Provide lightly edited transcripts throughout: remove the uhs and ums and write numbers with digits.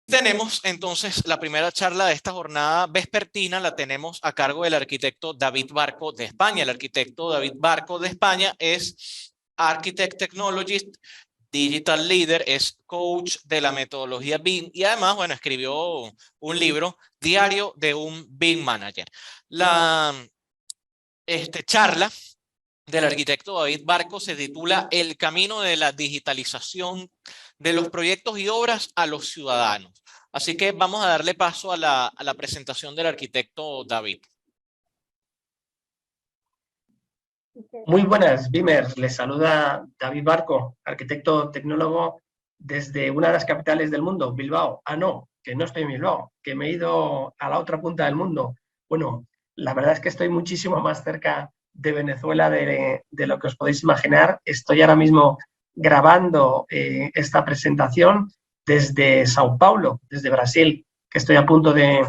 Tenemos entonces la primera charla de esta jornada vespertina, la tenemos a cargo del arquitecto David Barco de España. El arquitecto David Barco de España es Architect Technologist, Digital Leader, es coach de la metodología BIM y además, bueno, escribió un libro, Diario de un BIM Manager. La charla del arquitecto David Barco se titula El camino de la digitalización de los proyectos y obras a los ciudadanos. Así que vamos a darle paso a la presentación del arquitecto David. Muy buenas, BIMers. Les saluda David Barco, arquitecto tecnólogo desde una de las capitales del mundo, Bilbao. Ah, no, que no estoy en Bilbao, que me he ido a la otra punta del mundo. Bueno, la verdad es que estoy muchísimo más cerca de Venezuela de lo que os podéis imaginar. Estoy ahora mismo grabando esta presentación desde Sao Paulo, desde Brasil, que estoy a punto de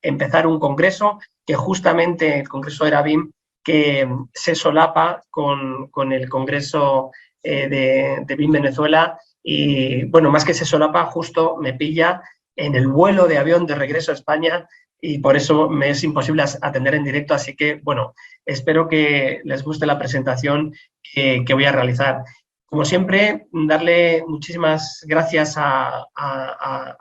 empezar un congreso, que justamente el congreso era BIM, que se solapa con el Congreso de BIM Venezuela y, bueno, más que se solapa, justo me pilla en el vuelo de avión de regreso a España y por eso me es imposible atender en directo, así que, bueno, espero que les guste la presentación que voy a realizar. Como siempre, darle muchísimas gracias a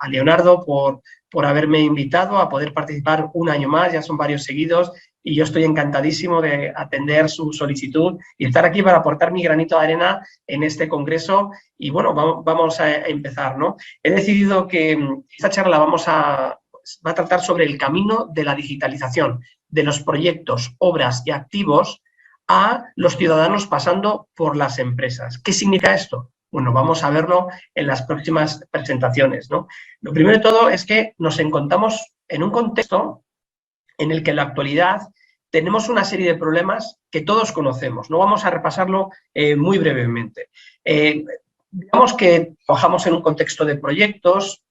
Leonardo por haberme invitado a poder participar un año más, ya son varios seguidos, y yo estoy encantadísimo de atender su solicitud y estar aquí para aportar mi granito de arena en este congreso. Y bueno, vamos a empezar, ¿no? He decidido que esta charla va a tratar sobre el camino de la digitalización de los proyectos, obras y activos a los ciudadanos pasando por las empresas. ¿Qué significa esto? Bueno, vamos a verlo en las próximas presentaciones, ¿no? Lo primero de todo es que nos encontramos en un contexto en el que en la actualidad tenemos una serie de problemas que todos conocemos. No vamos a repasarlo muy brevemente. Digamos que trabajamos en un contexto de proyectos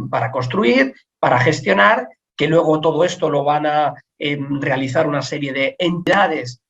para construir, para gestionar, que luego todo esto lo van a realizar una serie de entidades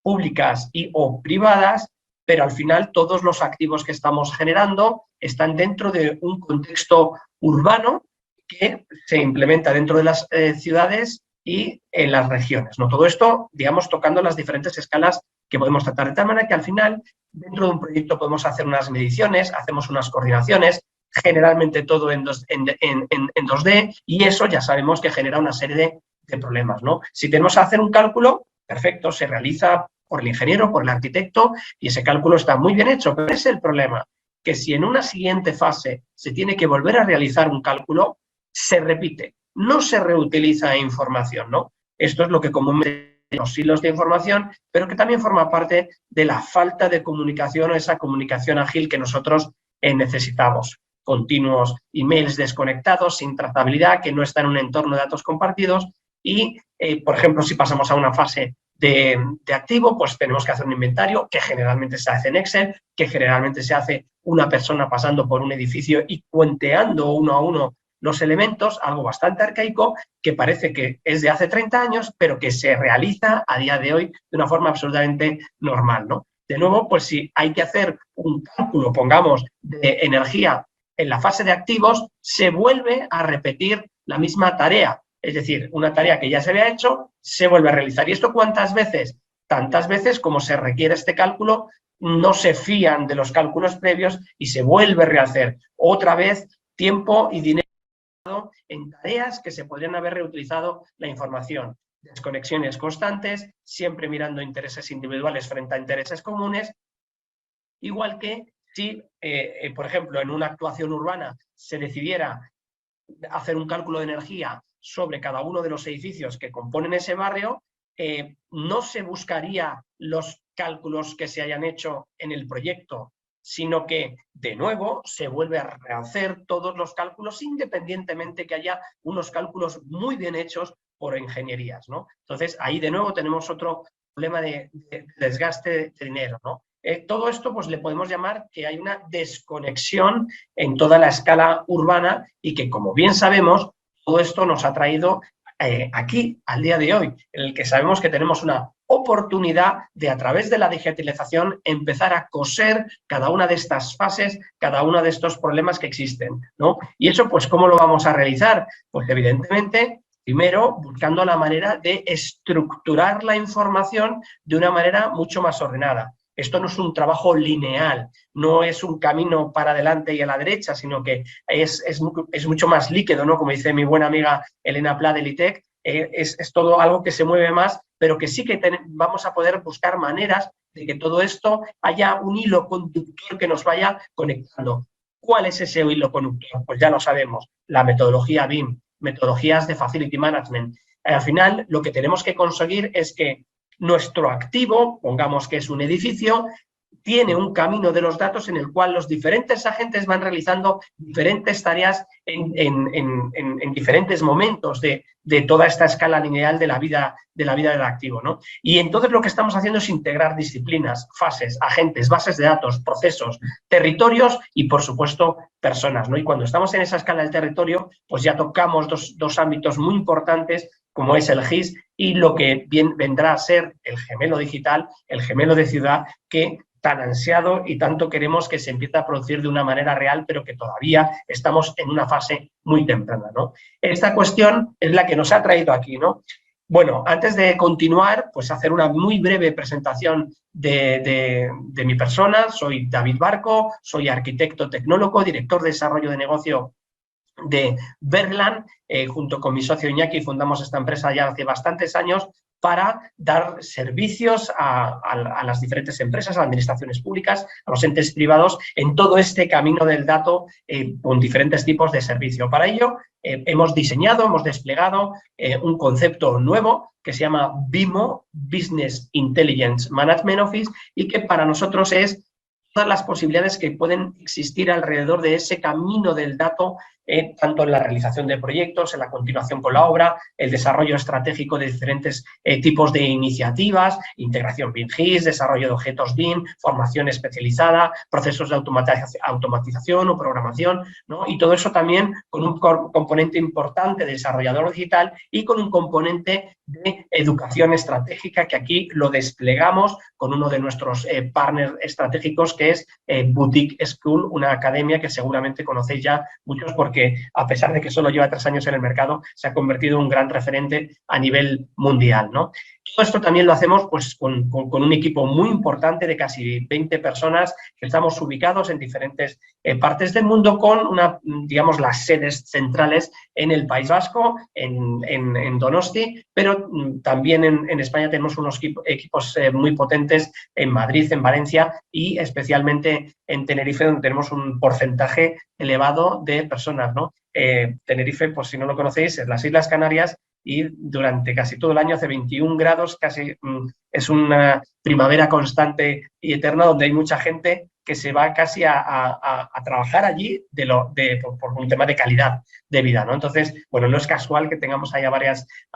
públicas y o privadas, pero al final todos los activos que estamos generando están dentro de un contexto urbano que se implementa dentro de las ciudades y en las regiones, ¿no? Todo esto, digamos, tocando las diferentes escalas que podemos tratar, de tal manera que al final, dentro de un proyecto podemos hacer unas mediciones, hacemos unas coordinaciones, generalmente todo en 2D, y eso ya sabemos que genera una serie de problemas, ¿no? Si tenemos que hacer un cálculo, perfecto, se realiza por el ingeniero, por el arquitecto, y ese cálculo está muy bien hecho, pero es el problema, que si en una siguiente fase se tiene que volver a realizar un cálculo, se repite, no se reutiliza información, ¿no? Esto es lo que comúnmente los hilos de información, pero que también forma parte de la falta de comunicación o esa comunicación ágil que nosotros necesitamos. Continuos emails desconectados, sin trazabilidad, que no está en un entorno de datos compartidos y, por ejemplo, si pasamos a una fase de activo, pues tenemos que hacer un inventario que generalmente se hace en Excel, que generalmente se hace una persona pasando por un edificio y cuenteando uno a uno los elementos, algo bastante arcaico, que parece que es de hace 30 años, pero que se realiza a día de hoy de una forma absolutamente normal, ¿no? De nuevo, pues si hay que hacer un cálculo, pongamos, de energía en la fase de activos, se vuelve a repetir la misma tarea. Es decir, una tarea que ya se había hecho, se vuelve a realizar. ¿Y esto cuántas veces? Tantas veces como se requiere este cálculo, no se fían de los cálculos previos y se vuelve a rehacer. Otra vez, tiempo y dinero en tareas que se podrían haber reutilizado la información. Desconexiones constantes, siempre mirando intereses individuales frente a intereses comunes, igual que si, por ejemplo, en una actuación urbana se decidiera hacer un cálculo de energía sobre cada uno de los edificios que componen ese barrio, no se buscaría los cálculos que se hayan hecho en el proyecto, sino que, de nuevo, se vuelve a rehacer todos los cálculos, independientemente que haya unos cálculos muy bien hechos por ingenierías, ¿no? Entonces, ahí de nuevo tenemos otro problema de desgaste de dinero, ¿no? Todo esto pues le podemos llamar que hay una desconexión en toda la escala urbana y que, como bien sabemos, todo esto nos ha traído aquí, al día de hoy, en el que sabemos que tenemos una oportunidad de, a través de la digitalización, empezar a coser cada una de estas fases, cada uno de estos problemas que existen, ¿no? Y eso, pues, ¿cómo lo vamos a realizar? Pues, evidentemente, primero, buscando la manera de estructurar la información de una manera mucho más ordenada. Esto no es un trabajo lineal, no es un camino para adelante y a la derecha, sino que es mucho más líquido, ¿no? Como dice mi buena amiga Elena Pla de LITEC, es todo algo que se mueve más, pero que sí que vamos a poder buscar maneras de que todo esto haya un hilo conductor que nos vaya conectando. ¿Cuál es ese hilo conductor? Pues ya lo sabemos, la metodología BIM, metodologías de Facility Management. Al final, lo que tenemos que conseguir es que nuestro activo, pongamos que es un edificio, tiene un camino de los datos en el cual los diferentes agentes van realizando diferentes tareas en diferentes momentos de toda esta escala lineal de la vida del activo, ¿no? Y entonces lo que estamos haciendo es integrar disciplinas, fases, agentes, bases de datos, procesos, territorios y, por supuesto, personas, ¿no? Y cuando estamos en esa escala del territorio, pues ya tocamos dos ámbitos muy importantes, como es el GIS y lo que vendrá a ser el gemelo digital, el gemelo de ciudad, que tan ansiado y tanto queremos que se empiece a producir de una manera real, pero que todavía estamos en una fase muy temprana, ¿no? Esta cuestión es la que nos ha traído aquí, ¿no? Bueno, antes de continuar, pues hacer una muy breve presentación de mi persona. Soy David Barco, soy arquitecto tecnólogo, director de desarrollo de negocio de Bergland. Junto con mi socio Iñaki fundamos esta empresa ya hace bastantes años para dar servicios a las diferentes empresas, a las administraciones públicas, a los entes privados, en todo este camino del dato con diferentes tipos de servicio. Para ello, hemos diseñado, hemos desplegado un concepto nuevo que se llama BIMO, Business Intelligence Management Office, y que para nosotros es todas las posibilidades que pueden existir alrededor de ese camino del dato, tanto en la realización de proyectos, en la continuación con la obra, el desarrollo estratégico de diferentes tipos de iniciativas, integración BIM-GIS, desarrollo de objetos BIM, formación especializada, procesos de automatización o programación, ¿no? Y todo eso también con un componente importante de desarrollador digital y con un componente de educación estratégica, que aquí lo desplegamos con uno de nuestros partners estratégicos, que es Boutique School, una academia que seguramente conocéis ya muchos, porque a pesar de que solo lleva 3 años en el mercado, se ha convertido en un gran referente a nivel mundial, ¿no? Todo esto también lo hacemos, pues, con un equipo muy importante de casi 20 personas que estamos ubicados en diferentes partes del mundo, con digamos, las sedes centrales en el País Vasco, en Donosti, pero también en España tenemos unos equipos muy potentes en Madrid, en Valencia y especialmente en Tenerife, donde tenemos un porcentaje elevado de personas, ¿no? Tenerife, por si no lo conocéis, es las Islas Canarias, y durante casi todo el año hace 21 grados, casi es una primavera constante y eterna, donde hay mucha gente que se va casi a trabajar allí por un tema de calidad de vida, ¿no? Entonces, bueno, no es casual que tengamos ahí a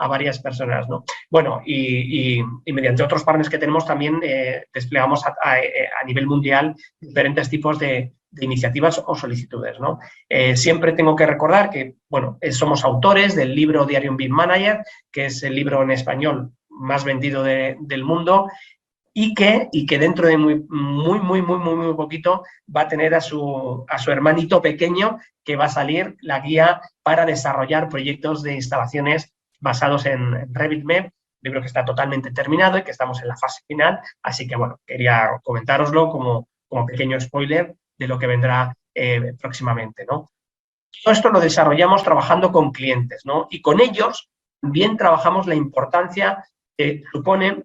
varias personas, ¿no? Bueno, y mediante otros partners que tenemos también desplegamos a nivel mundial diferentes tipos de iniciativas o solicitudes, ¿no? Siempre tengo que recordar que, bueno, somos autores del libro Diario BIM Manager, que es el libro en español más vendido del mundo, y que dentro de muy poquito va a tener a su hermanito pequeño, que va a salir la guía para desarrollar proyectos de instalaciones basados en RevitMap, libro que está totalmente terminado y que estamos en la fase final. Así que, bueno, quería comentároslo como pequeño spoiler de lo que vendrá próximamente, ¿no? Todo esto lo desarrollamos trabajando con clientes, ¿no? Y con ellos también trabajamos la importancia que supone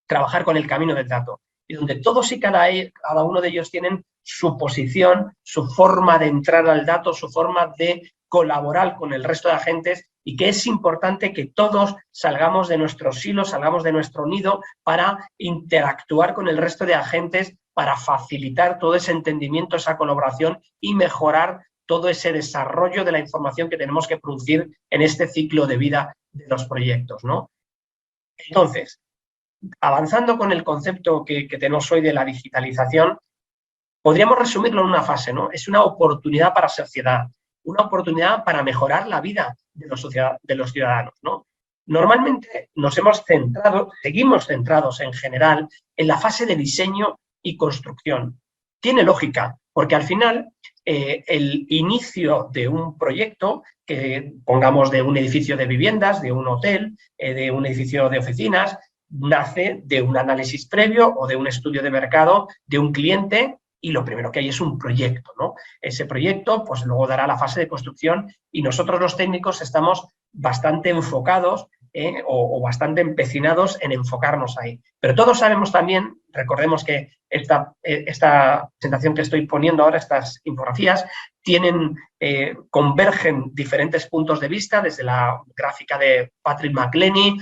trabajar con el camino del dato, y donde todos y cada uno de ellos tienen su posición, su forma de entrar al dato, su forma de colaborar con el resto de agentes, y que es importante que todos salgamos de nuestro silo, salgamos de nuestro nido para interactuar con el resto de agentes, para facilitar todo ese entendimiento, esa colaboración y mejorar todo ese desarrollo de la información que tenemos que producir en este ciclo de vida de los proyectos, ¿no? Entonces, avanzando con el concepto que tenemos hoy de la digitalización, podríamos resumirlo en una fase, ¿no? Es una oportunidad para la sociedad, una oportunidad para mejorar la vida de los ciudadanos, ¿no? Normalmente nos hemos centrado, seguimos centrados en general en la fase de diseño y construcción. Tiene lógica, porque al final el inicio de un proyecto, que pongamos de un edificio de viviendas, de un hotel, de un edificio de oficinas, nace de un análisis previo o de un estudio de mercado de un cliente, y lo primero que hay es un proyecto, ¿no? Ese proyecto pues luego dará la fase de construcción, y nosotros los técnicos estamos bastante enfocados o bastante empecinados en enfocarnos ahí. Pero todos sabemos también, recordemos que esta presentación que estoy poniendo ahora, estas infografías, convergen diferentes puntos de vista, desde la gráfica de Patrick McLenny,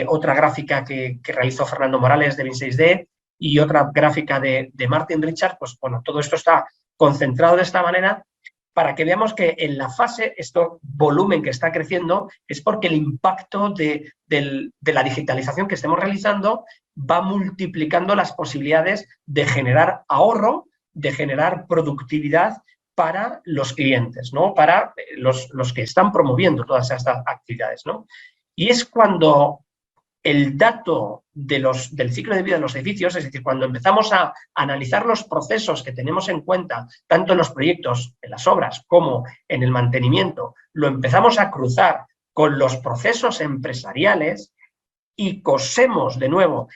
otra gráfica que realizó Fernando Morales de Win6D, y otra gráfica de Martin Richard. Pues bueno, todo esto está concentrado de esta manera para que veamos que en la fase, este volumen que está creciendo, es porque el impacto de la digitalización que estemos realizando va multiplicando las posibilidades de generar ahorro, de generar productividad para los clientes, ¿no? Para los que están promoviendo todas estas actividades, ¿no? Y es cuando el dato del ciclo de vida de los edificios, es decir, cuando empezamos a analizar los procesos que tenemos en cuenta, tanto en los proyectos, en las obras, como en el mantenimiento, lo empezamos a cruzar con los procesos empresariales y cosemos de nuevo,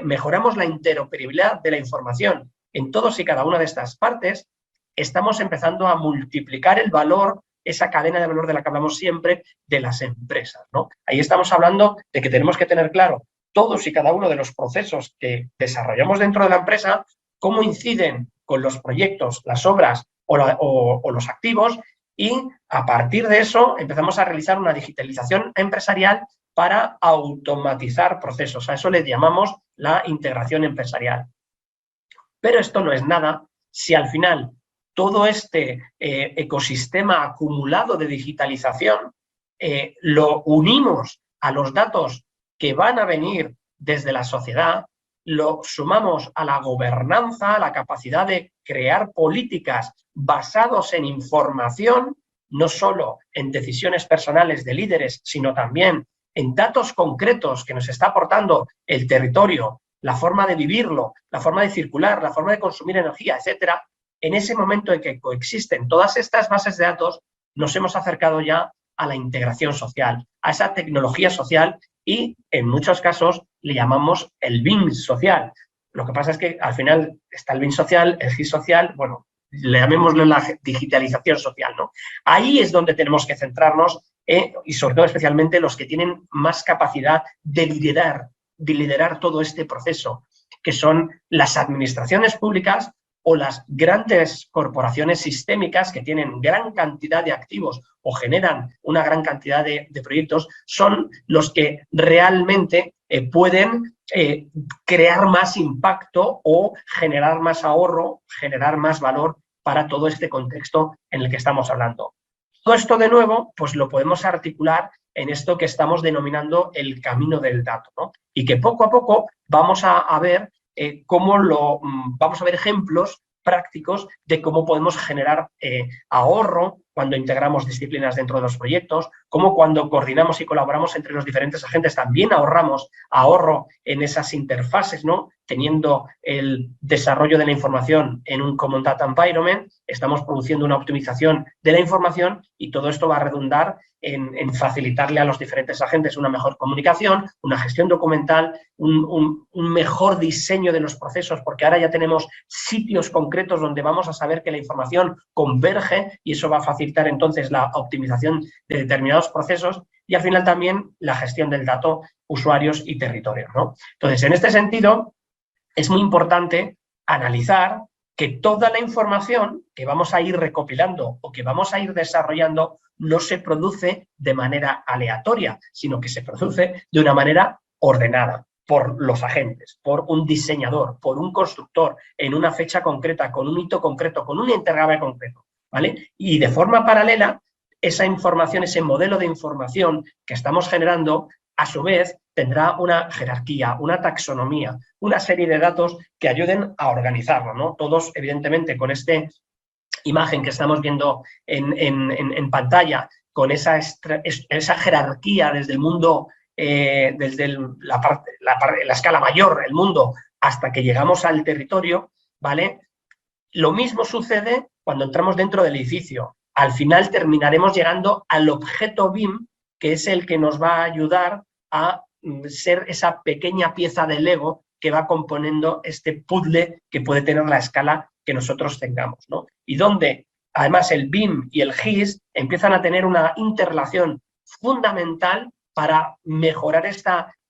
mejoramos la interoperabilidad de la información en todos y cada una de estas partes, estamos empezando a multiplicar el valor, esa cadena de valor de la que hablamos siempre, de las empresas, ¿no? Ahí estamos hablando de que tenemos que tener claro todos y cada uno de los procesos que desarrollamos dentro de la empresa, cómo inciden con los proyectos, las obras o los activos, y a partir de eso empezamos a realizar una digitalización empresarial para automatizar procesos. A eso le llamamos la integración empresarial. Pero esto no es nada si al final todo este ecosistema acumulado de digitalización lo unimos a los datos que van a venir desde la sociedad, lo sumamos a la gobernanza, a la capacidad de crear políticas basadas en información, no solo en decisiones personales de líderes, sino también en datos concretos que nos está aportando el territorio, la forma de vivirlo, la forma de circular, la forma de consumir energía, etcétera. En ese momento en que coexisten todas estas bases de datos, nos hemos acercado ya a la integración social, a esa tecnología social, y en muchos casos le llamamos el BIM social. Lo que pasa es que al final está el BIM social, el GIS social, bueno, le llamémoslo la digitalización social, ¿no? Ahí es donde tenemos que centrarnos y sobre todo especialmente los que tienen más capacidad de liderar todo este proceso, que son las administraciones públicas o las grandes corporaciones sistémicas que tienen gran cantidad de activos o generan una gran cantidad de proyectos, son los que realmente pueden crear más impacto o generar más ahorro, generar más valor para todo este contexto en el que estamos hablando. Todo esto, de nuevo, pues lo podemos articular en esto que estamos denominando el camino del dato, ¿no? Y que poco a poco vamos a ver vamos a ver ejemplos prácticos de cómo podemos generar ahorro cuando integramos disciplinas dentro de los proyectos, cómo cuando coordinamos y colaboramos entre los diferentes agentes también ahorramos ahorro en esas interfaces, ¿no? Teniendo el desarrollo de la información en un Common Data Environment, estamos produciendo una optimización de la información, y todo esto va a redundar en facilitarle a los diferentes agentes una mejor comunicación, una gestión documental, un mejor diseño de los procesos, porque ahora ya tenemos sitios concretos donde vamos a saber que la información converge, y eso va a facilitar entonces la optimización de determinados procesos, y al final también la gestión del dato, usuarios y territorios, ¿no? Entonces, en este sentido, es muy importante analizar que toda la información que vamos a ir recopilando o que vamos a ir desarrollando no se produce de manera aleatoria, sino que se produce de una manera ordenada por los agentes, por un diseñador, por un constructor, en una fecha concreta, con un hito concreto, con un interrogante concreto, ¿vale? Y de forma paralela, esa información, ese modelo de información que estamos generando, a su vez, tendrá una jerarquía, una taxonomía, una serie de datos que ayuden a organizarlo, ¿no? Todos, evidentemente, con esta imagen que estamos viendo en pantalla, con esa jerarquía desde el mundo desde la escala mayor, el mundo, hasta que llegamos al territorio, ¿vale? Lo mismo sucede cuando entramos dentro del edificio. Al final terminaremos llegando al objeto BIM, que es el que nos va a ayudar a ser esa pequeña pieza de Lego que va componiendo este puzzle que puede tener la escala que nosotros tengamos, ¿no? Y donde, además, el BIM y el GIS empiezan a tener una interrelación fundamental para mejorar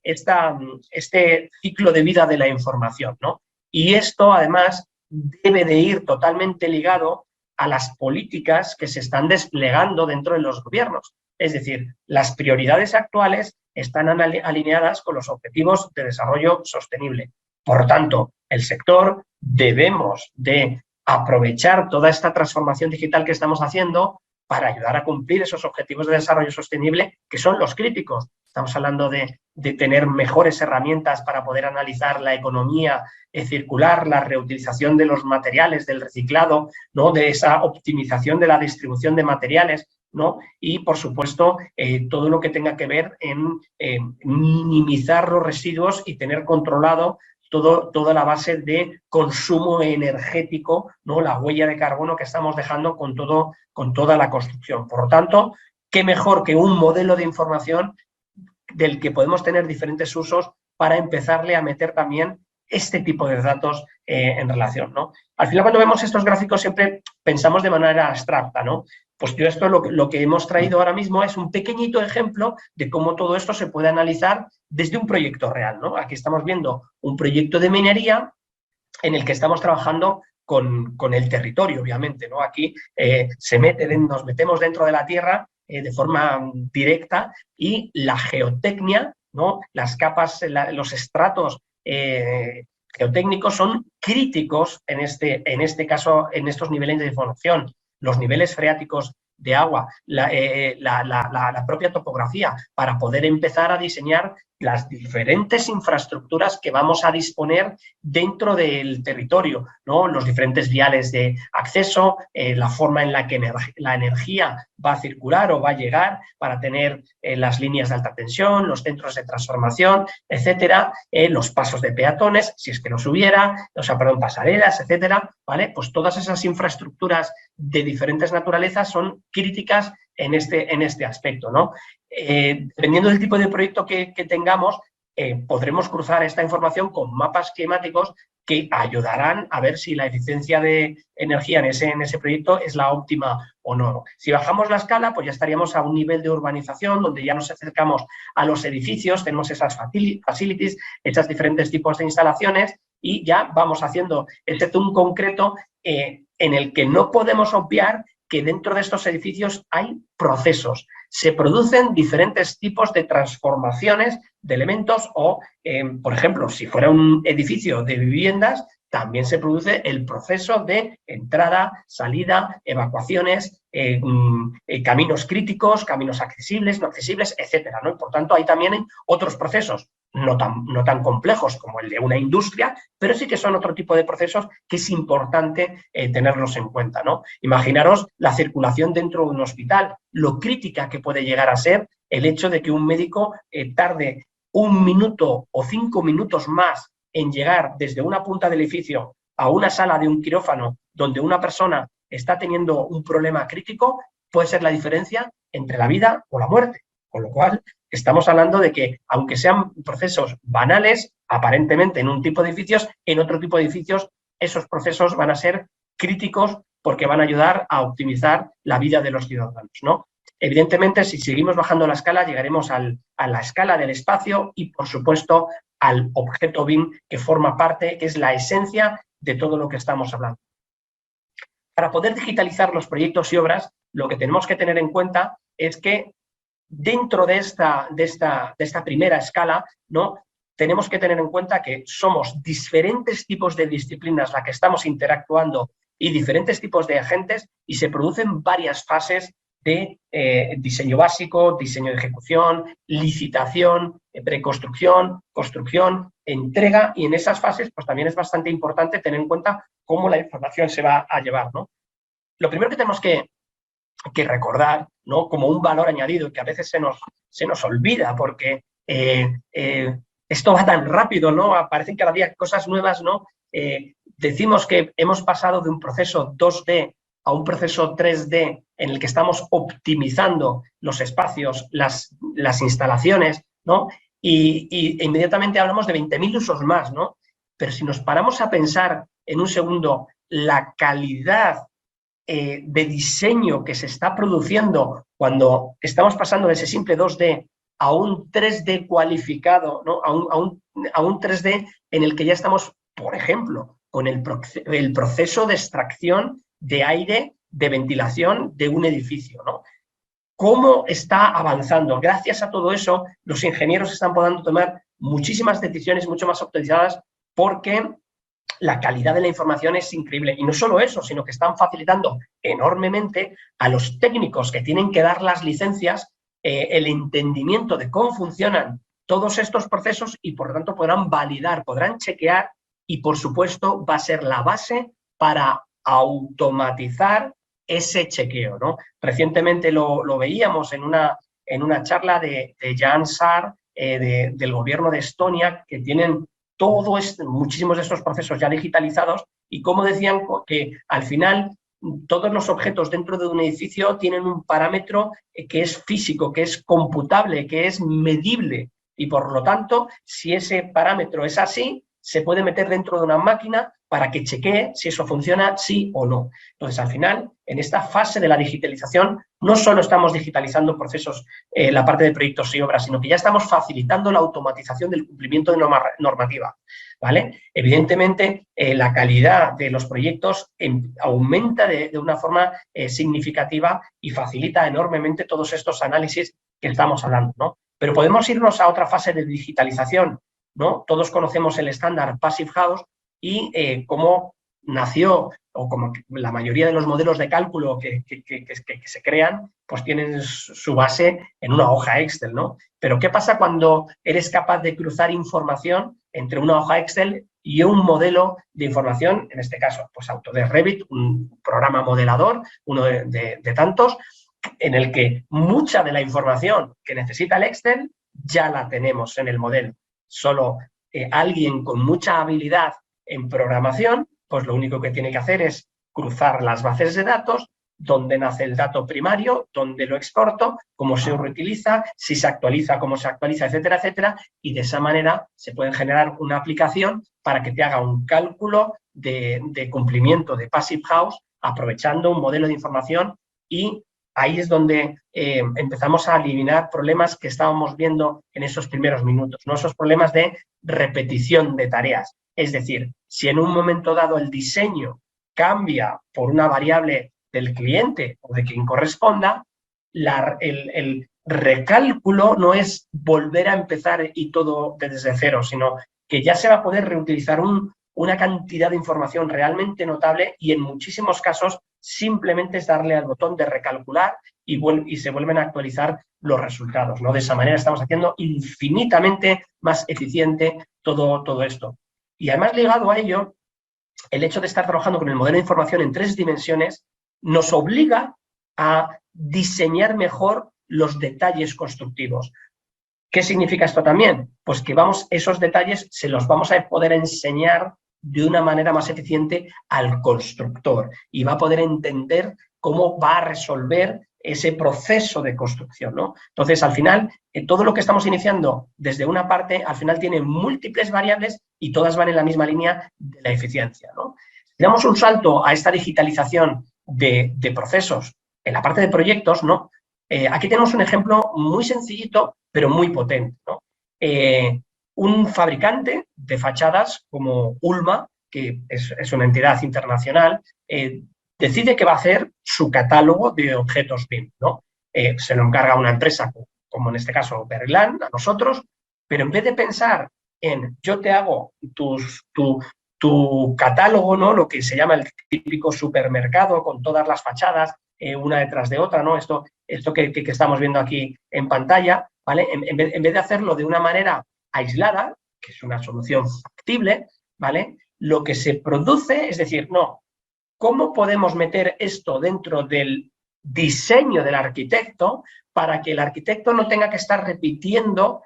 este ciclo de vida de la información, ¿no? Y esto, además, debe de ir totalmente ligado a las políticas que se están desplegando dentro de los gobiernos. Es decir, las prioridades actuales están alineadas con los objetivos de desarrollo sostenible. Por tanto, el sector debemos de aprovechar toda esta transformación digital que estamos haciendo para ayudar a cumplir esos objetivos de desarrollo sostenible que son los críticos. Estamos hablando de tener mejores herramientas para poder analizar la economía circular, la reutilización de los materiales, del reciclado, ¿no? De esa optimización de la distribución de materiales, ¿no? Y, por supuesto, todo lo que tenga que ver en minimizar los residuos y tener controlado toda la base de consumo energético, ¿no? La huella de carbono que estamos dejando con toda la construcción. Por lo tanto, qué mejor que un modelo de información del que podemos tener diferentes usos para empezarle a meter también este tipo de datos en relación, ¿no? Al final, cuando vemos estos gráficos siempre pensamos de manera abstracta, ¿no? Pues yo esto lo que hemos traído ahora mismo es un pequeñito ejemplo de cómo todo esto se puede analizar desde un proyecto real, ¿no? Aquí estamos viendo un proyecto de minería en el que estamos trabajando con el territorio, obviamente, ¿no? Aquí nos metemos dentro de la tierra de forma directa y la geotecnia, ¿no? Las capas, los estratos geotécnicos son críticos en este caso, en estos niveles de información. Los niveles freáticos de agua, la propia topografía, para poder empezar a diseñar las diferentes infraestructuras que vamos a disponer dentro del territorio, ¿no? Los diferentes viales de acceso, la forma en la que la energía va a circular o va a llegar para tener las líneas de alta tensión, los centros de transformación, etcétera, los pasos de peatones, si es que los hubiera, pasarelas, etcétera, ¿vale? Pues todas esas infraestructuras de diferentes naturalezas son críticas en este aspecto, ¿no? Dependiendo del tipo de proyecto que tengamos, podremos cruzar esta información con mapas esquemáticos que ayudarán a ver si la eficiencia de energía en ese proyecto es la óptima o no. Si bajamos la escala, pues ya estaríamos a un nivel de urbanización donde ya nos acercamos a los edificios, tenemos esas facilities, estos diferentes tipos de instalaciones y ya vamos haciendo este zoom concreto en el que no podemos obviar que dentro de estos edificios hay procesos. Se producen diferentes tipos de transformaciones de elementos o, por ejemplo, si fuera un edificio de viviendas, también se produce el proceso de entrada, salida, evacuaciones, caminos críticos, caminos accesibles, no accesibles, etcétera, ¿no? Por tanto, hay también otros procesos no tan complejos como el de una industria, pero sí que son otro tipo de procesos que es importante tenerlos en cuenta, ¿no? Imaginaros la circulación dentro de un hospital, lo crítica que puede llegar a ser el hecho de que un médico tarde 1 minuto o 5 minutos más en llegar desde una punta del edificio a una sala de un quirófano donde una persona está teniendo un problema crítico, puede ser la diferencia entre la vida o la muerte. Con lo cual, estamos hablando de que, aunque sean procesos banales, aparentemente en un tipo de edificios, en otro tipo de edificios, esos procesos van a ser críticos porque van a ayudar a optimizar la vida de los ciudadanos, ¿no? Evidentemente, si seguimos bajando la escala, llegaremos a la escala del espacio y, por supuesto, al objeto BIM, que forma parte, que es la esencia de todo lo que estamos hablando. Para poder digitalizar los proyectos y obras, lo que tenemos que tener en cuenta es que dentro de esta primera escala, ¿no? Tenemos que tener en cuenta que somos diferentes tipos de disciplinas las que estamos interactuando y diferentes tipos de agentes y se producen varias fases de diseño básico, diseño de ejecución, licitación, preconstrucción, construcción, entrega, y en esas fases pues también es bastante importante tener en cuenta cómo la información se va a llevar, ¿no? Lo primero que tenemos que recordar, ¿no? Como un valor añadido que a veces se nos olvida porque esto va tan rápido, ¿no? Aparecen cada día cosas nuevas, ¿no? Decimos que hemos pasado de un proceso 2D a un proceso 3D en el que estamos optimizando los espacios, las instalaciones, ¿no? E inmediatamente hablamos de 20.000 usos más, ¿no? Pero si nos paramos a pensar en un segundo la calidad de diseño que se está produciendo cuando estamos pasando de ese simple 2D a un 3D cualificado, ¿no? a un 3D en el que ya estamos, por ejemplo, con el proceso de extracción de aire, de ventilación de un edificio, ¿no? ¿Cómo está avanzando? Gracias a todo eso, los ingenieros están pudiendo tomar muchísimas decisiones mucho más optimizadas porque la calidad de la información es increíble. Y no solo eso, sino que están facilitando enormemente a los técnicos que tienen que dar las licencias el entendimiento de cómo funcionan todos estos procesos y, por lo tanto, podrán validar, podrán chequear y, por supuesto, va a ser la base para automatizar ese chequeo, ¿no? Recientemente lo veíamos en una charla de Jan Saar, del gobierno de Estonia, que tienen muchísimos de estos procesos ya digitalizados y como decían que al final todos los objetos dentro de un edificio tienen un parámetro que es físico, que es computable, que es medible y por lo tanto si ese parámetro es así se puede meter dentro de una máquina para que chequee si eso funciona sí o no. Entonces, al final, en esta fase de la digitalización, no solo estamos digitalizando procesos, la parte de proyectos y obras, sino que ya estamos facilitando la automatización del cumplimiento de normativa, ¿vale? Evidentemente, la calidad de los proyectos aumenta de una forma significativa y facilita enormemente todos estos análisis que estamos hablando, ¿no? Pero podemos irnos a otra fase de digitalización, ¿no? Todos conocemos el estándar Passive House y cómo nació, o como la mayoría de los modelos de cálculo que se crean, pues tienen su base en una hoja Excel, ¿no? Pero ¿qué pasa cuando eres capaz de cruzar información entre una hoja Excel y un modelo de información, en este caso, pues Autodesk Revit, un programa modelador, uno de tantos, en el que mucha de la información que necesita el Excel ya la tenemos en el modelo. Solo alguien con mucha habilidad en programación, pues lo único que tiene que hacer es cruzar las bases de datos, dónde nace el dato primario, dónde lo exporto, cómo se reutiliza, si se actualiza, cómo se actualiza, etcétera, etcétera, y de esa manera se puede generar una aplicación para que te haga un cálculo de cumplimiento de Passive House aprovechando un modelo de información y ahí es donde empezamos a eliminar problemas que estábamos viendo en esos primeros minutos, ¿no? Esos problemas de repetición de tareas. Es decir, si en un momento dado el diseño cambia por una variable del cliente o de quien corresponda, el recálculo no es volver a empezar y todo desde cero, sino que ya se va a poder reutilizar una cantidad de información realmente notable y en muchísimos casos simplemente es darle al botón de recalcular y se vuelven a actualizar los resultados, ¿no? De esa manera estamos haciendo infinitamente más eficiente todo esto. Y además ligado a ello, el hecho de estar trabajando con el modelo de información en 3 dimensiones nos obliga a diseñar mejor los detalles constructivos. ¿Qué significa esto también? Pues que esos detalles se los vamos a poder enseñar de una manera más eficiente al constructor y va a poder entender cómo va a resolver ese proceso de construcción, ¿no? Entonces, al final, todo lo que estamos iniciando desde una parte, al final tiene múltiples variables y todas van en la misma línea de la eficiencia, ¿no? Si damos un salto a esta digitalización de procesos en la parte de proyectos, ¿no? Aquí tenemos un ejemplo muy sencillito, pero muy potente, ¿no? Un fabricante de fachadas como Ulma, que es una entidad internacional, decide que va a hacer su catálogo de objetos BIM, ¿no? Se lo encarga a una empresa, como en este caso Berlán, a nosotros, pero en vez de pensar en yo te hago tu catálogo, ¿no? Lo que se llama el típico supermercado con todas las fachadas, una detrás de otra, ¿no? Esto que estamos viendo aquí en pantalla, ¿vale? En vez de hacerlo de una manera aislada, que es una solución factible, ¿vale? Lo que se produce es decir, no, ¿cómo podemos meter esto dentro del diseño del arquitecto para que el arquitecto no tenga que estar repitiendo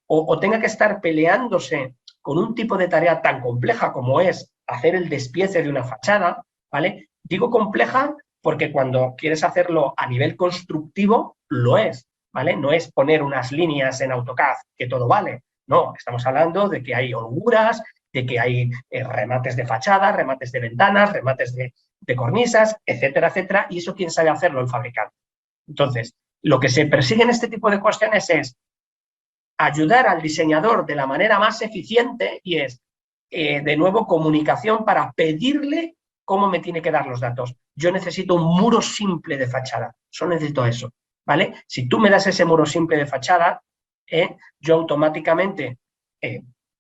o tenga que estar peleándose con un tipo de tarea tan compleja como es hacer el despiece de una fachada, ¿vale? Digo compleja porque cuando quieres hacerlo a nivel constructivo, lo es, ¿vale? No es poner unas líneas en AutoCAD que todo vale. No, estamos hablando de que hay holguras, de que hay remates de fachada, remates de ventanas, remates de cornisas, etcétera, etcétera, y eso quién sabe hacerlo, el fabricante. Entonces, lo que se persigue en este tipo de cuestiones es ayudar al diseñador de la manera más eficiente y es, de nuevo, comunicación para pedirle cómo me tiene que dar los datos. Yo necesito un muro simple de fachada, solo necesito eso, ¿vale? Si tú me das ese muro simple de fachada, yo automáticamente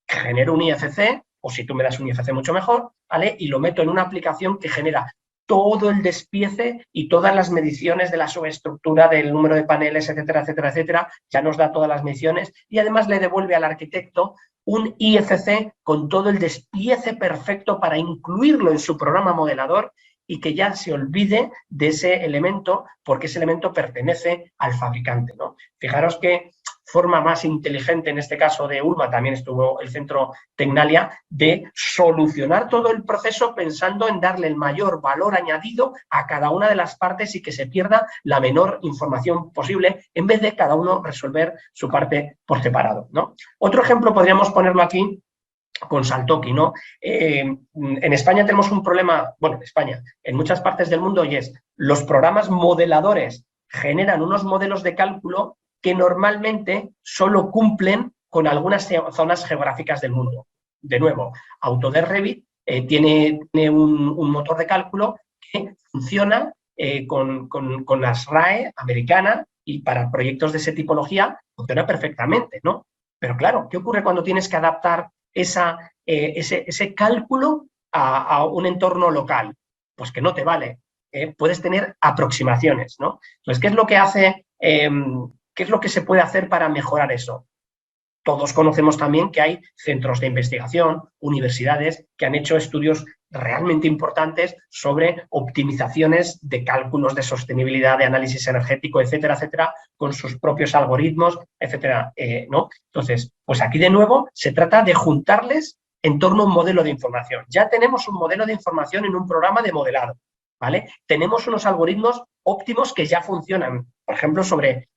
genero un IFC, o si tú me das un IFC mucho mejor, ¿vale? Y lo meto en una aplicación que genera todo el despiece y todas las mediciones de la subestructura, del número de paneles, etcétera, etcétera, etcétera, ya nos da todas las mediciones y además le devuelve al arquitecto un IFC con todo el despiece perfecto para incluirlo en su programa modelador y que ya se olvide de ese elemento porque ese elemento pertenece al fabricante, ¿no? Fijaros que forma más inteligente, en este caso de ULMA, también estuvo el centro Tecnalia, de solucionar todo el proceso pensando en darle el mayor valor añadido a cada una de las partes y que se pierda la menor información posible, en vez de cada uno resolver su parte por separado, ¿no? Otro ejemplo podríamos ponerlo aquí con Saltoki, ¿no? En España tenemos un problema, bueno, en España, en muchas partes del mundo, y es los programas modeladores generan unos modelos de cálculo que normalmente solo cumplen con algunas zonas geográficas del mundo. De nuevo, Autodesk Revit tiene un motor de cálculo que funciona con las RAE americana y para proyectos de esa tipología funciona perfectamente, ¿no? Pero claro, ¿qué ocurre cuando tienes que adaptar ese cálculo a un entorno local? Pues que no te vale. Puedes tener aproximaciones, ¿no? Entonces, ¿qué es lo que hace? ¿Qué es lo que se puede hacer para mejorar eso? Todos conocemos también que hay centros de investigación, universidades que han hecho estudios realmente importantes sobre optimizaciones de cálculos de sostenibilidad, de análisis energético, etcétera, etcétera, con sus propios algoritmos, etcétera, ¿no? Entonces, pues aquí de nuevo se trata de juntarles en torno a un modelo de información. Ya tenemos un modelo de información en un programa de modelado, ¿vale? Tenemos unos algoritmos óptimos que ya funcionan, por ejemplo, sobre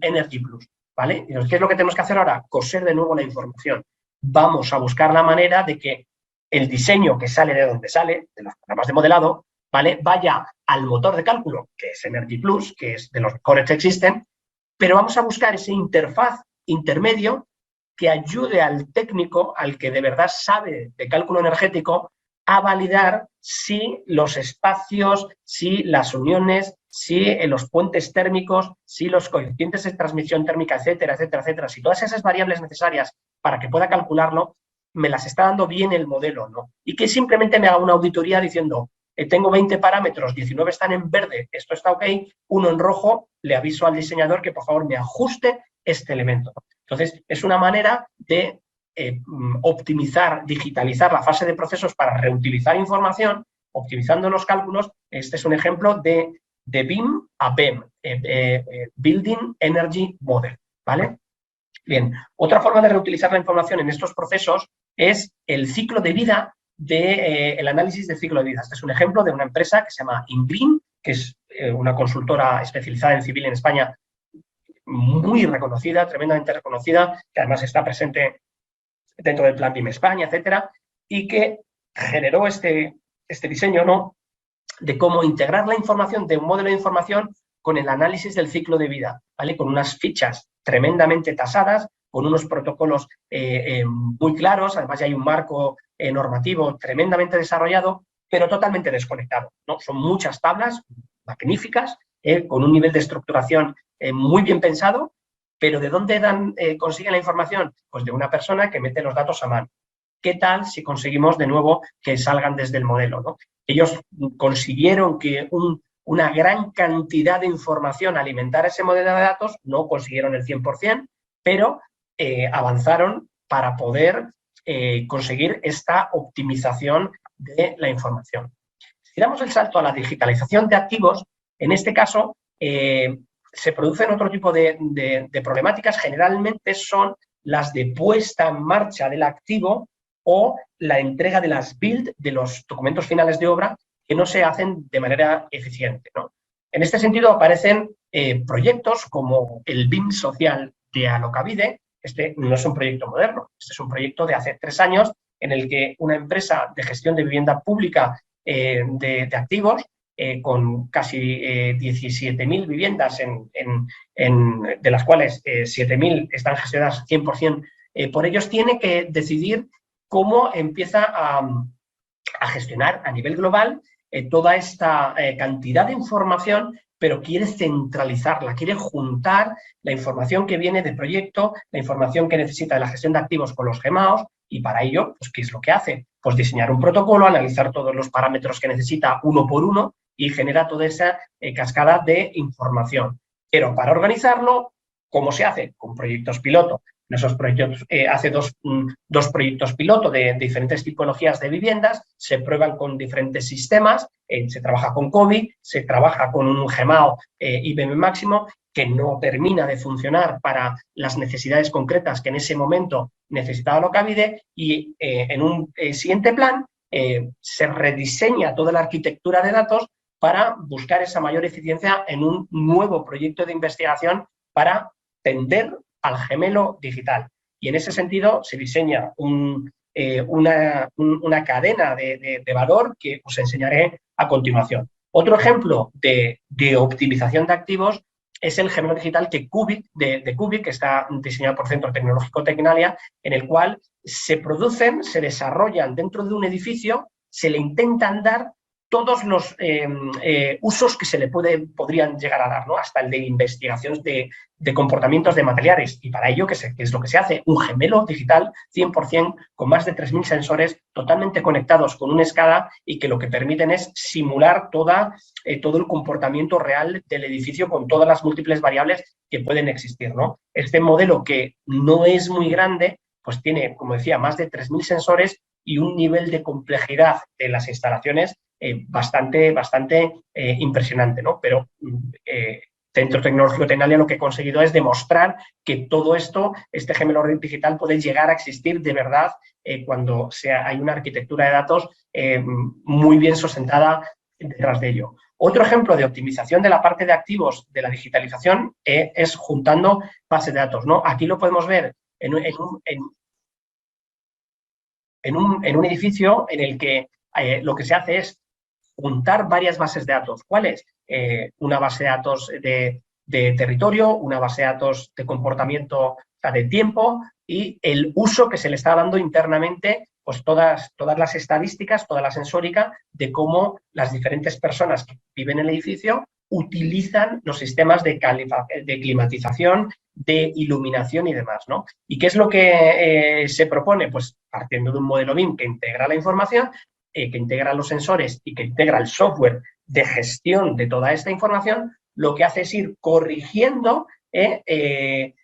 Energy Plus, ¿vale? ¿Qué es lo que tenemos que hacer ahora? Coser de nuevo la información. Vamos a buscar la manera de que el diseño que sale de donde sale, de los programas de modelado, ¿vale? Vaya al motor de cálculo, que es Energy Plus, que es de los mejores que existen, pero vamos a buscar ese interfaz intermedio que ayude al técnico, al que de verdad sabe de cálculo energético, a validar si los espacios, si las uniones, si los puentes térmicos, si los coeficientes de transmisión térmica, etcétera, etcétera, etcétera, si todas esas variables necesarias para que pueda calcularlo, me las está dando bien el modelo, ¿no? Y que simplemente me haga una auditoría diciendo, tengo 20 parámetros, 19 están en verde, esto está ok, uno en rojo, le aviso al diseñador que por favor me ajuste este elemento. Entonces, es una manera de optimizar, digitalizar la fase de procesos para reutilizar información, optimizando los cálculos. Este es un ejemplo de BIM a BEM, Building Energy Model, ¿vale? Bien, otra forma de reutilizar la información en estos procesos es el ciclo de vida el análisis del ciclo de vida. Este es un ejemplo de una empresa que se llama Ingreen, que es una consultora especializada en civil en España, muy reconocida, tremendamente reconocida, que además está presente dentro del Plan BIM España, etcétera, y que generó este diseño, ¿no?, de cómo integrar la información de un modelo de información con el análisis del ciclo de vida, ¿vale? Con unas fichas tremendamente tasadas, con unos protocolos muy claros, además ya hay un marco normativo tremendamente desarrollado, pero totalmente desconectado, ¿no? Son muchas tablas magníficas, con un nivel de estructuración muy bien pensado, pero ¿de dónde consiguen la información? Pues de una persona que mete los datos a mano. ¿Qué tal si conseguimos de nuevo que salgan desde el modelo, ¿no? Ellos consiguieron que una gran cantidad de información alimentara ese modelo de datos, no consiguieron el 100%, pero avanzaron para poder conseguir esta optimización de la información. Si damos el salto a la digitalización de activos, en este caso se producen otro tipo de problemáticas, generalmente son las de puesta en marcha del activo o la entrega de las build, de los documentos finales de obra, que no se hacen de manera eficiente, ¿no? En este sentido aparecen proyectos como el BIM social de Alokabide. Este no es un proyecto moderno, este es un proyecto de hace 3 años en el que una empresa de gestión de vivienda pública de activos con casi 17.000 viviendas, de las cuales 7.000 están gestionadas 100% por ellos, tiene que decidir cómo empieza a gestionar a nivel global toda esta cantidad de información, pero quiere centralizarla, quiere juntar la información que viene de proyecto, la información que necesita de la gestión de activos con los GEMAOs, y para ello, pues, ¿qué es lo que hace? Pues diseñar un protocolo, analizar todos los parámetros que necesita uno por uno y genera toda esa cascada de información. Pero para organizarlo, ¿cómo se hace? Con proyectos piloto. En esos proyectos hace dos proyectos piloto de diferentes tipologías de viviendas, se prueban con diferentes sistemas, se trabaja con COVID, se trabaja con un GEMAO IBM máximo, que no termina de funcionar para las necesidades concretas que en ese momento necesitaba Alokabide, y en un siguiente plan se rediseña toda la arquitectura de datos para buscar esa mayor eficiencia en un nuevo proyecto de investigación para tender al gemelo digital. Y en ese sentido se diseña una cadena de valor que os enseñaré a continuación. Otro ejemplo de optimización de activos es el gemelo digital de Cubic, que está diseñado por Centro Tecnológico Tecnalia, en el cual se desarrollan dentro de un edificio, se le intentan dar todos los usos que se le podrían llegar a dar, ¿no? Hasta el de investigación de comportamientos de materiales. Y para ello, ¿qué es lo que se hace? Un gemelo digital 100% con más de 3.000 sensores totalmente conectados con una SCADA, y que lo que permiten es simular todo el comportamiento real del edificio con todas las múltiples variables que pueden existir, ¿no? Este modelo, que no es muy grande, pues tiene, como decía, más de 3.000 sensores y un nivel de complejidad de las instalaciones bastante impresionante, ¿no? Pero Centro Tecnológico Tecnalia lo que ha conseguido es demostrar que todo esto, este gemelo digital, puede llegar a existir de verdad cuando hay una arquitectura de datos muy bien sustentada detrás de ello. Otro ejemplo de optimización de la parte de activos de la digitalización es juntando bases de datos, ¿no? Aquí lo podemos ver en un edificio en el que lo que se hace es juntar varias bases de datos. ¿Cuáles? Una base de datos de territorio, una base de datos de comportamiento, o sea, de tiempo, y el uso que se le está dando internamente, pues todas las estadísticas, toda la sensórica de cómo las diferentes personas que viven en el edificio utilizan los sistemas de climatización, de iluminación y demás, ¿no? ¿Y qué es lo que se propone? Pues partiendo de un modelo BIM que integra la información, que integra los sensores y que integra el software de gestión de toda esta información, lo que hace es ir corrigiendo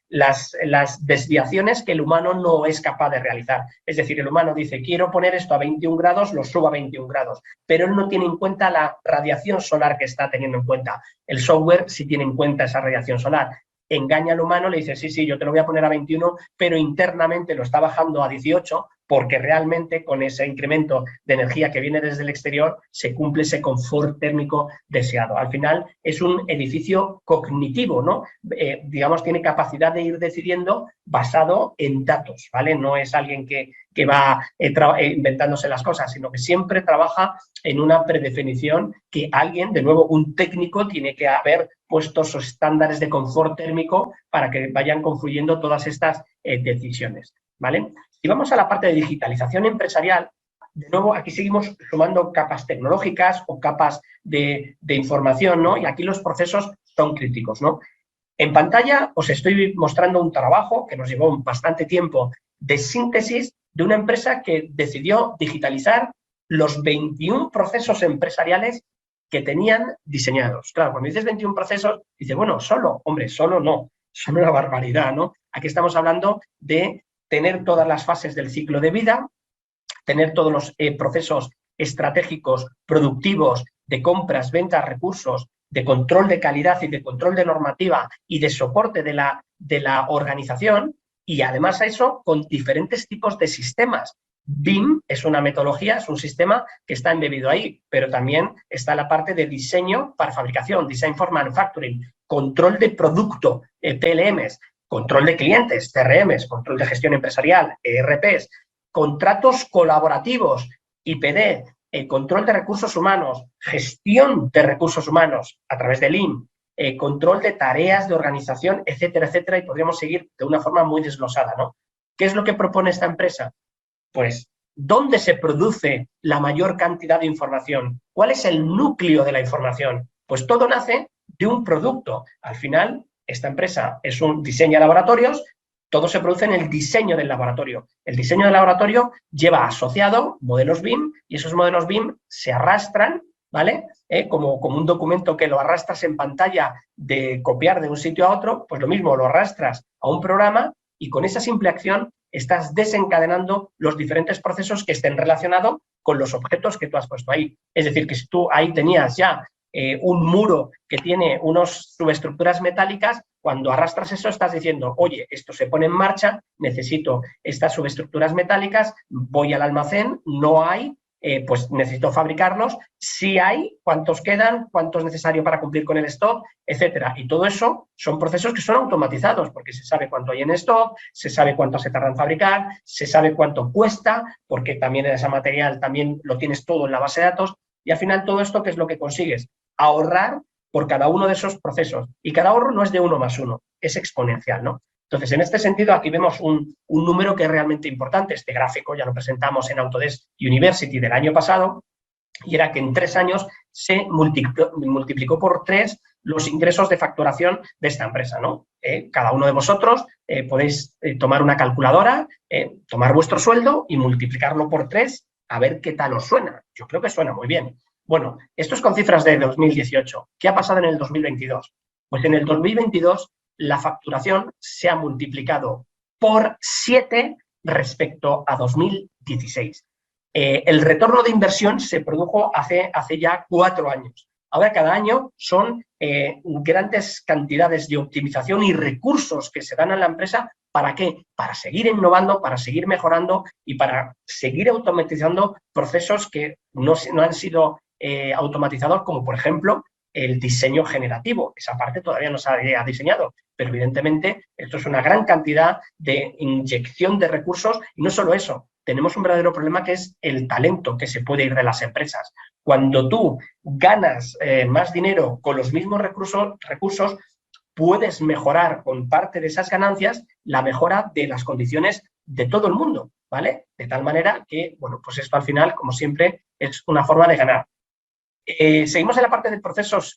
las desviaciones que el humano no es capaz de realizar. Es decir, el humano dice, quiero poner esto a 21 grados, lo subo a 21 grados, pero él no tiene en cuenta la radiación solar que está teniendo en cuenta. El software sí tiene en cuenta esa radiación solar. Engaña al humano, le dice, sí, yo te lo voy a poner a 21, pero internamente lo está bajando a 18, porque realmente con ese incremento de energía que viene desde el exterior se cumple ese confort térmico deseado. Al final es un edificio cognitivo, ¿no? Digamos, tiene capacidad de ir decidiendo basado en datos, ¿vale? No es alguien que va inventándose las cosas, sino que siempre trabaja en una predefinición que alguien, de nuevo, un técnico, tiene que haber puesto esos estándares de confort térmico para que vayan confluyendo todas estas decisiones, ¿vale? Si vamos a la parte de digitalización empresarial, de nuevo, aquí seguimos sumando capas tecnológicas o capas de información, ¿no? Y aquí los procesos son críticos, ¿no? En pantalla os estoy mostrando un trabajo que nos llevó bastante tiempo de síntesis de una empresa que decidió digitalizar los 21 procesos empresariales que tenían diseñados. Claro, cuando dices 21 procesos, dices, bueno, solo no, son una barbaridad, ¿no? Aquí estamos hablando de tener todas las fases del ciclo de vida, tener todos los procesos estratégicos, productivos, de compras, ventas, recursos, de control de calidad y de control de normativa y de soporte de la organización, y además a eso con diferentes tipos de sistemas. BIM es una metodología, es un sistema que está embebido ahí, pero también está la parte de diseño para fabricación, Design for Manufacturing, control de producto, PLMs, control de clientes, CRMs, control de gestión empresarial, ERPs, contratos colaborativos, IPD, control de recursos humanos, gestión de recursos humanos a través del Lean, control de tareas de organización, etcétera, etcétera, y podríamos seguir de una forma muy desglosada, ¿no? ¿Qué es lo que propone esta empresa? Pues, ¿dónde se produce la mayor cantidad de información? ¿Cuál es el núcleo de la información? Pues todo nace de un producto. Al final, esta empresa es un diseño de laboratorios, todo se produce en el diseño del laboratorio. El diseño del laboratorio lleva asociado modelos BIM y esos modelos BIM se arrastran, ¿vale? Como un documento que lo arrastras en pantalla de copiar de un sitio a otro, pues lo mismo, lo arrastras a un programa y con esa simple acción estás desencadenando los diferentes procesos que estén relacionados con los objetos que tú has puesto ahí. Es decir, que si tú ahí tenías ya un muro que tiene unas subestructuras metálicas, cuando arrastras eso estás diciendo, oye, esto se pone en marcha, necesito estas subestructuras metálicas, voy al almacén, no hay, pues necesito fabricarlos, si hay, cuántos quedan, cuánto es necesario para cumplir con el stock, etcétera. Y todo eso son procesos que son automatizados, porque se sabe cuánto hay en stock, se sabe cuánto se tarda en fabricar, se sabe cuánto cuesta, porque también en ese material también lo tienes todo en la base de datos, y al final todo esto, ¿qué es lo que consigues? Ahorrar por cada uno de esos procesos. Y cada ahorro no es de 1 más 1, es exponencial, ¿no? Entonces, en este sentido, aquí vemos un número que es realmente importante. Este gráfico ya lo presentamos en Autodesk University del año pasado, y era que en 3 años se multiplicó por 3 los ingresos de facturación de esta empresa, ¿no? Cada uno de vosotros podéis tomar una calculadora, tomar vuestro sueldo y multiplicarlo por 3 a ver qué tal os suena. Yo creo que suena muy bien. Bueno, esto es con cifras de 2018. ¿Qué ha pasado en el 2022? Pues en el 2022 la facturación se ha multiplicado por 7 respecto a 2016. El retorno de inversión se produjo hace ya 4 años. Ahora cada año son grandes cantidades de optimización y recursos que se dan a la empresa. ¿Para qué? Para seguir innovando, para seguir mejorando y para seguir automatizando procesos que no han sido automatizados, como por ejemplo el diseño generativo. Esa parte todavía no se ha diseñado, pero evidentemente esto es una gran cantidad de inyección de recursos y no solo eso, tenemos un verdadero problema que es el talento que se puede ir de las empresas. Cuando tú ganas más dinero con los mismos recursos, puedes mejorar con parte de esas ganancias la mejora de las condiciones de todo el mundo, ¿vale? De tal manera que, bueno, pues esto al final, como siempre, es una forma de ganar. Seguimos en la parte de procesos,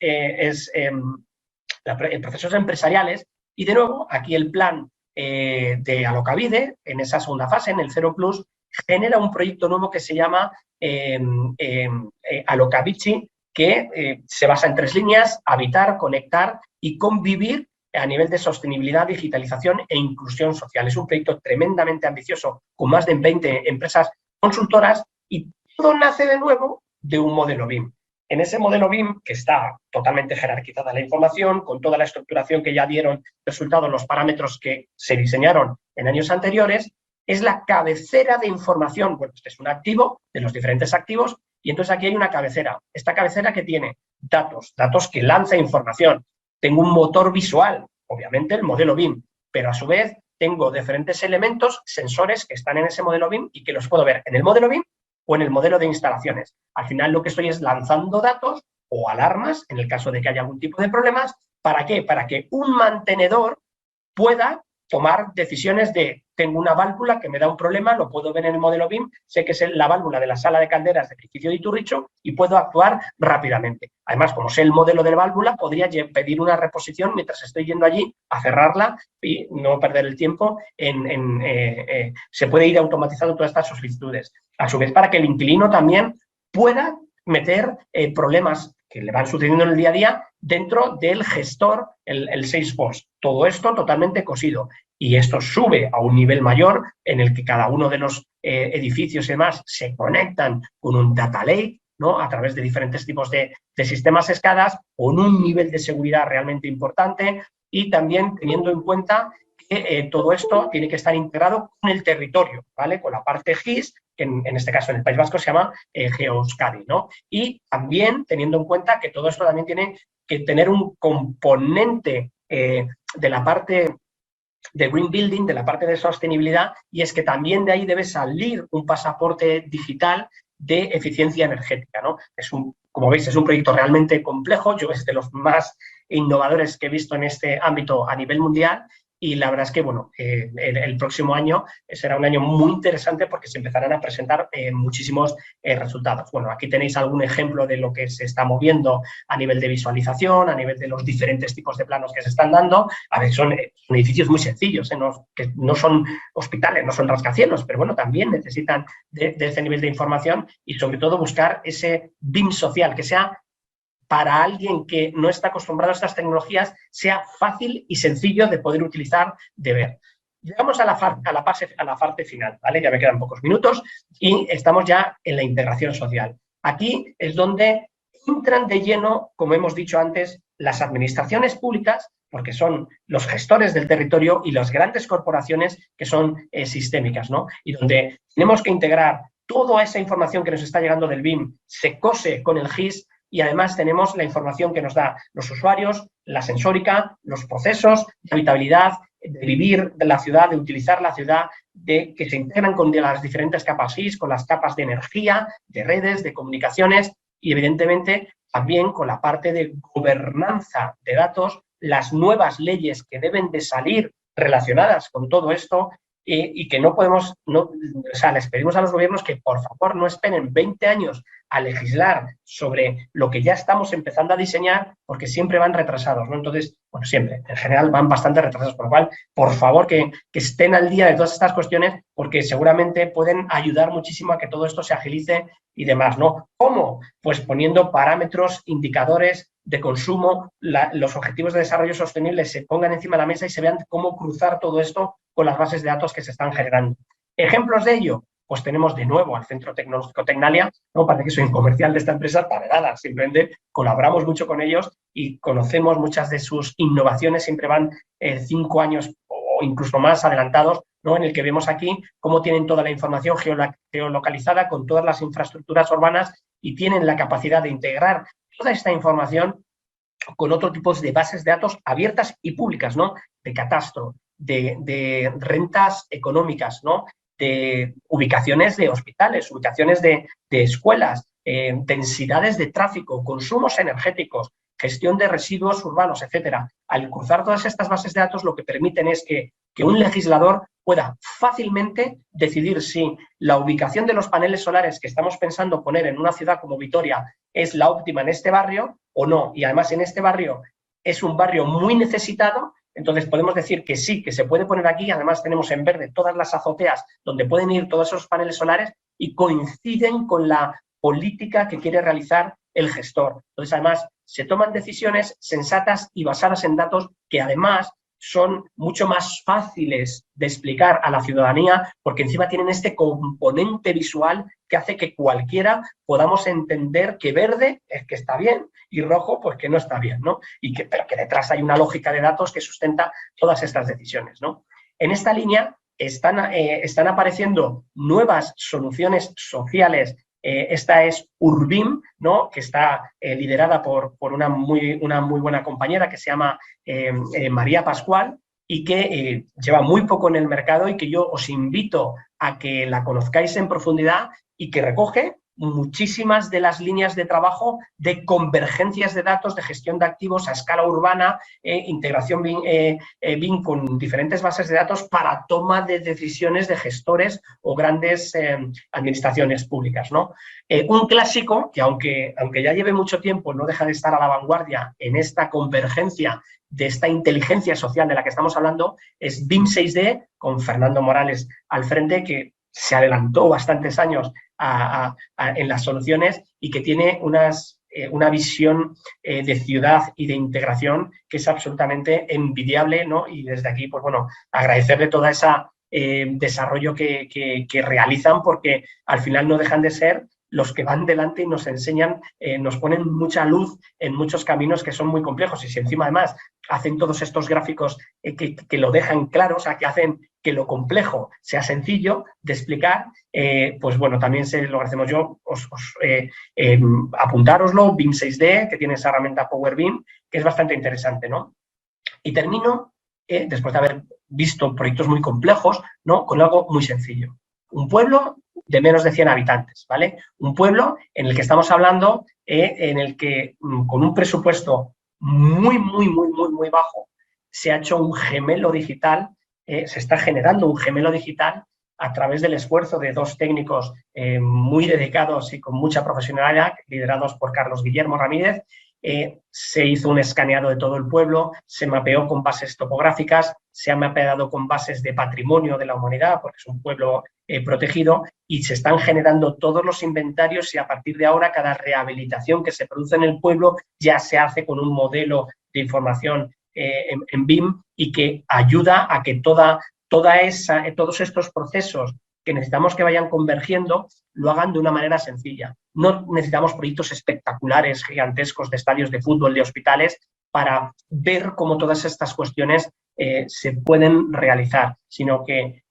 procesos empresariales y de nuevo aquí el plan de Alokabide en esa segunda fase, en el 0 Plus, genera un proyecto nuevo que se llama Alokavici, que se basa en 3 líneas: habitar, conectar y convivir a nivel de sostenibilidad, digitalización e inclusión social. Es un proyecto tremendamente ambicioso con más de 20 empresas consultoras y todo nace de nuevo de un modelo BIM. En ese modelo BIM, que está totalmente jerarquizada la información, con toda la estructuración que ya dieron resultados los parámetros que se diseñaron en años anteriores, es la cabecera de información. Bueno, este es un activo de los diferentes activos y entonces aquí hay una cabecera. Esta cabecera que tiene datos que lanza información. Tengo un motor visual, obviamente el modelo BIM, pero a su vez tengo diferentes elementos, sensores que están en ese modelo BIM y que los puedo ver en el modelo BIM o en el modelo de instalaciones. Al final lo que estoy es lanzando datos o alarmas, en el caso de que haya algún tipo de problemas. ¿Para qué? Para que un mantenedor pueda tomar decisiones de, tengo una válvula que me da un problema, lo puedo ver en el modelo BIM, sé que es la válvula de la sala de calderas del edificio de Iturricho y puedo actuar rápidamente. Además, como sé el modelo de la válvula, podría pedir una reposición mientras estoy yendo allí a cerrarla y no perder el tiempo. Se puede ir automatizando todas estas solicitudes. A su vez, para que el inquilino también pueda meter problemas que le van sucediendo en el día a día dentro del gestor, el Salesforce. Todo esto totalmente cosido. Y esto sube a un nivel mayor en el que cada uno de los edificios y demás se conectan con un data lake ¿no? A través de diferentes tipos de sistemas SCADA con un nivel de seguridad realmente importante y también teniendo en cuenta que todo esto tiene que estar integrado con el territorio, ¿vale? Con la parte GIS, que en este caso en el País Vasco se llama GeoEuskadi, ¿no? Y también teniendo en cuenta que todo esto también tiene que tener un componente de la parte de green building, de la parte de sostenibilidad, y es que también de ahí debe salir un pasaporte digital de eficiencia energética, ¿no? Como veis, es un proyecto realmente complejo, yo es de los más innovadores que he visto en este ámbito a nivel mundial, y la verdad es que, bueno, el próximo año será un año muy interesante porque se empezarán a presentar muchísimos resultados. Bueno, aquí tenéis algún ejemplo de lo que se está moviendo a nivel de visualización, a nivel de los diferentes tipos de planos que se están dando. A ver, son edificios muy sencillos, que no son hospitales, no son rascacielos, pero bueno, también necesitan de ese nivel de información y sobre todo buscar ese BIM social, que sea para alguien que no está acostumbrado a estas tecnologías, sea fácil y sencillo de poder utilizar, de ver. Llegamos a la parte final, ¿vale? Ya me quedan pocos minutos y estamos ya en la integración social. Aquí es donde entran de lleno, como hemos dicho antes, las administraciones públicas, porque son los gestores del territorio, y las grandes corporaciones que son sistémicas, ¿no? Y donde tenemos que integrar toda esa información que nos está llegando del BIM, se cose con el GIS, y además tenemos la información que nos da los usuarios, la sensórica, los procesos de habitabilidad, de vivir de la ciudad, de utilizar la ciudad, de que se integran con las diferentes capas GIS, con las capas de energía, de redes, de comunicaciones y evidentemente también con la parte de gobernanza de datos, las nuevas leyes que deben de salir relacionadas con todo esto y que no podemos, o sea, les pedimos a los gobiernos que por favor no esperen 20 años a legislar sobre lo que ya estamos empezando a diseñar, porque siempre van retrasados, ¿no? Entonces, bueno, siempre, en general van bastante retrasados, por lo cual, por favor, que estén al día de todas estas cuestiones, porque seguramente pueden ayudar muchísimo a que todo esto se agilice y demás, ¿no? ¿Cómo? Pues poniendo parámetros, indicadores de consumo, los objetivos de desarrollo sostenible se pongan encima de la mesa y se vean cómo cruzar todo esto con las bases de datos que se están generando. ¿Ejemplos de ello? Pues tenemos de nuevo al Centro Tecnológico Tecnalia, no parece que soy un comercial de esta empresa, para nada, simplemente colaboramos mucho con ellos y conocemos muchas de sus innovaciones, siempre van 5 años o incluso más adelantados, ¿no? En el que vemos aquí cómo tienen toda la información geolocalizada con todas las infraestructuras urbanas y tienen la capacidad de integrar toda esta información con otro tipo de bases de datos abiertas y públicas, ¿no? De catastro, de rentas económicas, ¿no? De ubicaciones de hospitales, ubicaciones de escuelas, densidades de tráfico, consumos energéticos, gestión de residuos urbanos, etcétera. Al cruzar todas estas bases de datos, lo que permiten es que un legislador pueda fácilmente decidir si la ubicación de los paneles solares que estamos pensando poner en una ciudad como Vitoria es la óptima en este barrio o no. Y además en este barrio es un barrio muy necesitado, entonces podemos decir que sí, que se puede poner aquí. Además tenemos en verde todas las azoteas donde pueden ir todos esos paneles solares y coinciden con la política que quiere realizar el gestor. Entonces además se toman decisiones sensatas y basadas en datos que además son mucho más fáciles de explicar a la ciudadanía porque encima tienen este componente visual que hace que cualquiera podamos entender que verde es que está bien y rojo pues que no está bien, ¿no? Pero que detrás hay una lógica de datos que sustenta todas estas decisiones, ¿no? En esta línea están apareciendo nuevas soluciones sociales. Esta es Urbim, ¿no? Que está liderada por una muy buena compañera que se llama María Pascual y que lleva muy poco en el mercado y que yo os invito a que la conozcáis en profundidad y que recoge muchísimas de las líneas de trabajo de convergencias de datos, de gestión de activos a escala urbana, integración BIM con diferentes bases de datos para toma de decisiones de gestores o grandes administraciones públicas, ¿no? Un clásico que aunque ya lleve mucho tiempo no deja de estar a la vanguardia en esta convergencia de esta inteligencia social de la que estamos hablando es BIM 6D con Fernando Morales al frente, que se adelantó bastantes años en las soluciones y que tiene una visión de ciudad y de integración que es absolutamente envidiable, ¿no? Y desde aquí, pues bueno, agradecerle toda esa desarrollo que realizan porque al final no dejan de ser los que van delante y nos enseñan, nos ponen mucha luz en muchos caminos que son muy complejos. Y si encima además hacen todos estos gráficos que lo dejan claro, o sea, que hacen que lo complejo sea sencillo de explicar, pues bueno, también lo agradecemos. Yo apuntároslo, BIM 6D, que tiene esa herramienta Power BIM, que es bastante interesante, ¿no? Y termino, después de haber visto proyectos muy complejos, ¿no?, con algo muy sencillo. Un pueblo de menos de 100 habitantes, ¿vale? Un pueblo en el que estamos hablando, en el que con un presupuesto muy bajo se ha hecho un gemelo digital, se está generando un gemelo digital a través del esfuerzo de dos técnicos muy dedicados y con mucha profesionalidad, liderados por Carlos Guillermo Ramírez. Se hizo un escaneado de todo el pueblo, se mapeó con bases topográficas, se ha mapeado con bases de patrimonio de la humanidad, porque es un pueblo protegido, y se están generando todos los inventarios, y a partir de ahora cada rehabilitación que se produce en el pueblo ya se hace con un modelo de información en BIM, y que ayuda a que todos estos procesos que necesitamos que vayan convergiendo lo hagan de una manera sencilla. No necesitamos proyectos espectaculares, gigantescos, de estadios de fútbol, de hospitales, para ver cómo todas estas cuestiones se pueden realizar, sino que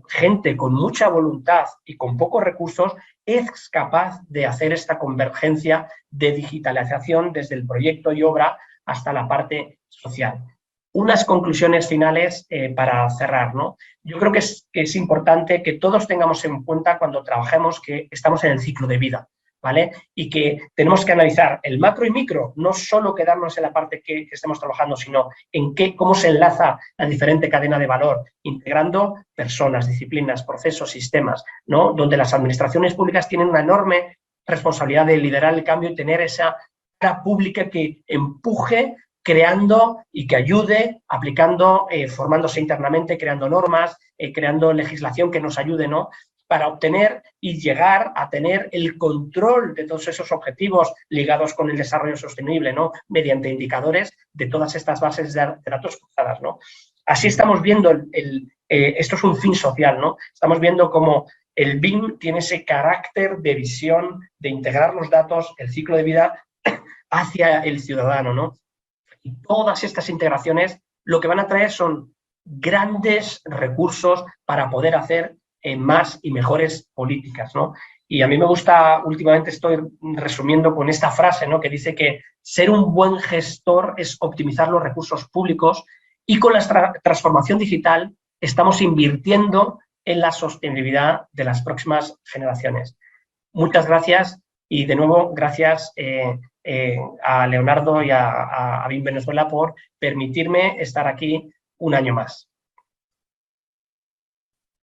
gente con mucha voluntad y con pocos recursos es capaz de hacer esta convergencia de digitalización desde el proyecto y obra hasta la parte social. Unas conclusiones finales para cerrar, ¿no? Yo creo que es importante que todos tengamos en cuenta cuando trabajemos que estamos en el ciclo de vida, ¿vale? Y que tenemos que analizar el macro y micro, no solo quedarnos en la parte que estemos trabajando, sino en cómo se enlaza la diferente cadena de valor, integrando personas, disciplinas, procesos, sistemas, ¿no? Donde las administraciones públicas tienen una enorme responsabilidad de liderar el cambio y tener esa cara pública que empuje, creando y que ayude, aplicando, formándose internamente, creando normas, creando legislación que nos ayude, ¿no?, para obtener y llegar a tener el control de todos esos objetivos ligados con el desarrollo sostenible, ¿no?, mediante indicadores de todas estas bases de datos cruzadas, ¿no? Así estamos viendo, esto es un fin social, ¿no? Estamos viendo cómo el BIM tiene ese carácter de visión, de integrar los datos, el ciclo de vida hacia el ciudadano, ¿no? Y todas estas integraciones lo que van a traer son grandes recursos para poder hacer más y mejores políticas, ¿no? Y a mí me gusta, últimamente estoy resumiendo con esta frase, ¿no?, que dice que ser un buen gestor es optimizar los recursos públicos, y con la transformación digital estamos invirtiendo en la sostenibilidad de las próximas generaciones. Muchas gracias, y de nuevo gracias a Leonardo y a BIM Venezuela por permitirme estar aquí un año más.